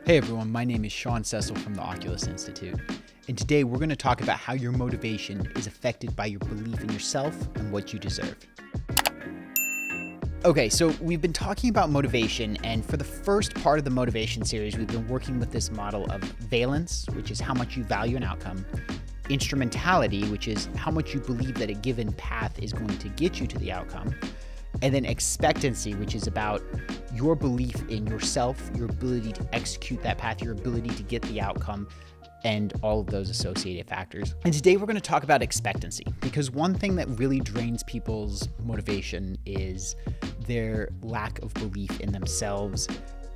Hey everyone, my name is Sean Cecil from the Oculus Institute, and today we're going to talk about how your motivation is affected by your belief in yourself and what you deserve. Okay, so we've been talking about motivation, and for the first part of the motivation series, we've been working with this model of valence, which is how much you value an outcome, instrumentality, which is how much you believe that a given path is going to get you to the outcome, and then expectancy, which is about your belief in yourself, your ability to execute that path, your ability to get the outcome, and all of those associated factors. And today we're going to talk about expectancy, because one thing that really drains people's motivation is their lack of belief in themselves,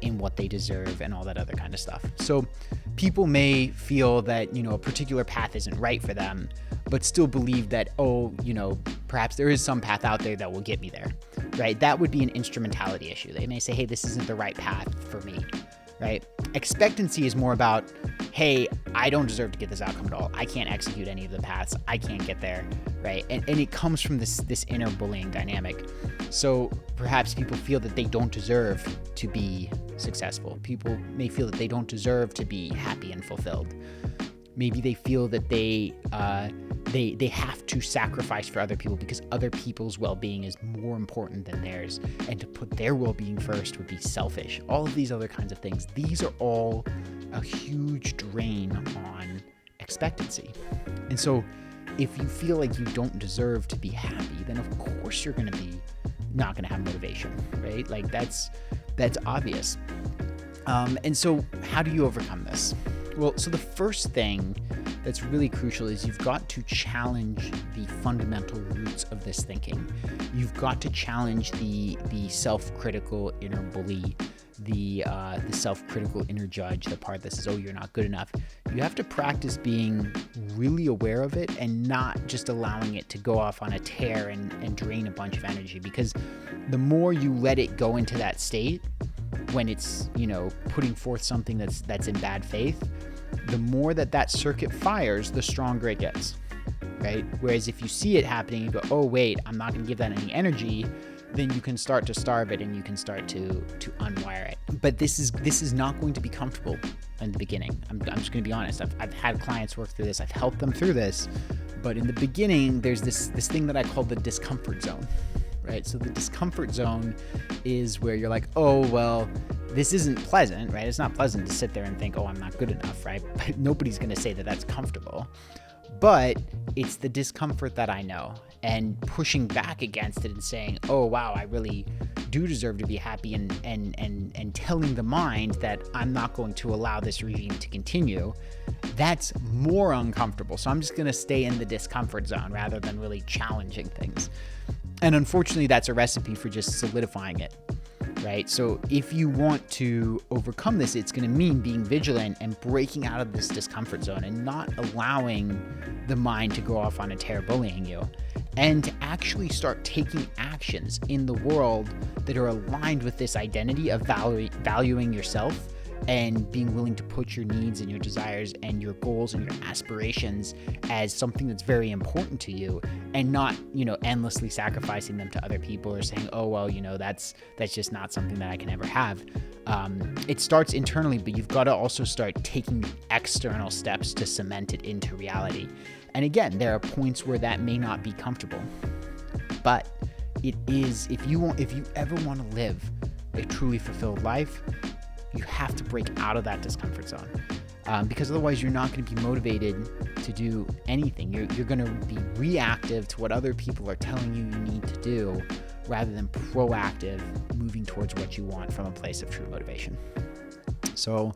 in what they deserve, and all that other kind of stuff. So people may feel that, a particular path isn't right for them, but still believe that, perhaps there is some path out there that will get me there, right? That would be an instrumentality issue. They may say, hey, this isn't the right path for me, right? Expectancy is more about, hey, I don't deserve to get this outcome at all. I can't execute any of the paths. I can't get there, right? And it comes from this inner bullying dynamic. So perhaps people feel that they don't deserve to be successful. People may feel that they don't deserve to be happy and fulfilled. Maybe they feel that they have to sacrifice for other people because other people's well-being is more important than theirs, and to put their well-being first would be selfish. All of these other kinds of things. These are all a huge drain on expectancy. And so if you feel like you don't deserve to be happy, then of course you're going to be not going to have motivation, right? Like that's obvious. And so how do you overcome this? Well, so the first thing that's really crucial is you've got to challenge the fundamental roots of this thinking. You've got to challenge the self-critical inner bully, the self-critical inner judge, the part that says, oh, you're not good enough. You have to practice being really aware of it and not just allowing it to go off on a tear and drain a bunch of energy, because the more you let it go into that state, when it's, putting forth something that's in bad faith, the more that circuit fires, the stronger it gets, right? Whereas if you see it happening, you go, oh, wait, I'm not going to give that any energy, then you can start to starve it and you can start to unwire it. But this is not going to be comfortable in the beginning. I'm just going to be honest. I've had clients work through this. I've helped them through this. But in the beginning, there's this thing that I call the discomfort zone, right? So the discomfort zone is where you're like, oh, well, this isn't pleasant, right? It's not pleasant to sit there and think, oh, I'm not good enough, right? But nobody's going to say that that's comfortable. But it's the discomfort that I know, and pushing back against it and saying, oh, wow, I really do deserve to be happy, and telling the mind that I'm not going to allow this regime to continue, that's more uncomfortable. So I'm just going to stay in the discomfort zone rather than really challenging things. And unfortunately, that's a recipe for just solidifying it, right? So if you want to overcome this, it's going to mean being vigilant and breaking out of this discomfort zone and not allowing the mind to go off on a tear bullying you, and to actually start taking actions in the world that are aligned with this identity of valuing yourself and being willing to put your needs and your desires and your goals and your aspirations as something that's very important to you, and not, endlessly sacrificing them to other people or saying, oh, well, that's just not something that I can ever have. It starts internally, but you've got to also start taking external steps to cement it into reality. And again, there are points where that may not be comfortable, but it is, if you ever want to live a truly fulfilled life, you have to break out of that discomfort zone, because otherwise you're not going to be motivated to do anything. You're going to be reactive to what other people are telling you need to do, rather than proactive, moving towards what you want from a place of true motivation. So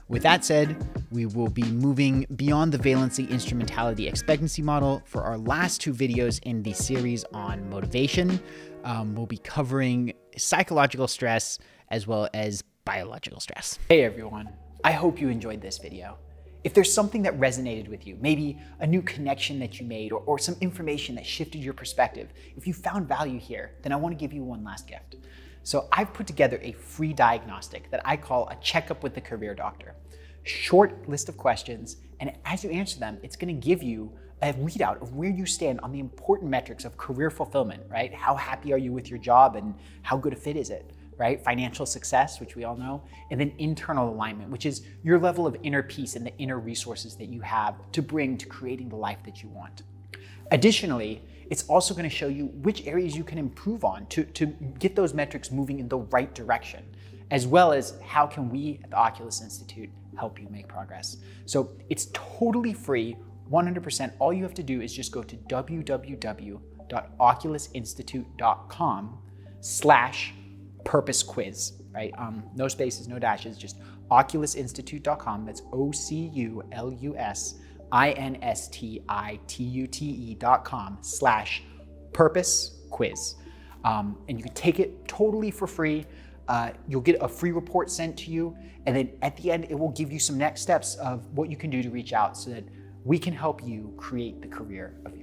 with that said, we will be moving beyond the valency, instrumentality, expectancy model for our last two videos in the series on motivation. We'll be covering psychological stress as well as biological stress. Hey everyone, I hope you enjoyed this video. If there's something that resonated with you, maybe a new connection that you made, or some information that shifted your perspective, if you found value here, then I want to give you one last gift. So I've put together a free diagnostic that I call a checkup with the career doctor. Short list of questions, and as you answer them, it's going to give you a readout of where you stand on the important metrics of career fulfillment, right? How happy are you with your job, and how good a fit is it? right? Financial success, which we all know, and then internal alignment, which is your level of inner peace and the inner resources that you have to bring to creating the life that you want. Additionally, it's also going to show you which areas you can improve on to get those metrics moving in the right direction, as well as how can we at the Oculus Institute help you make progress. So it's totally free, 100%. All you have to do is just go to www.oculusinstitute.com/purpose quiz, right? No spaces, no dashes, just oculusinstitute.com. That's OCULUSINSTITUTE.com/purpose quiz. And you can take it totally for free. You'll get a free report sent to you. And then at the end, it will give you some next steps of what you can do to reach out so that we can help you create the career of your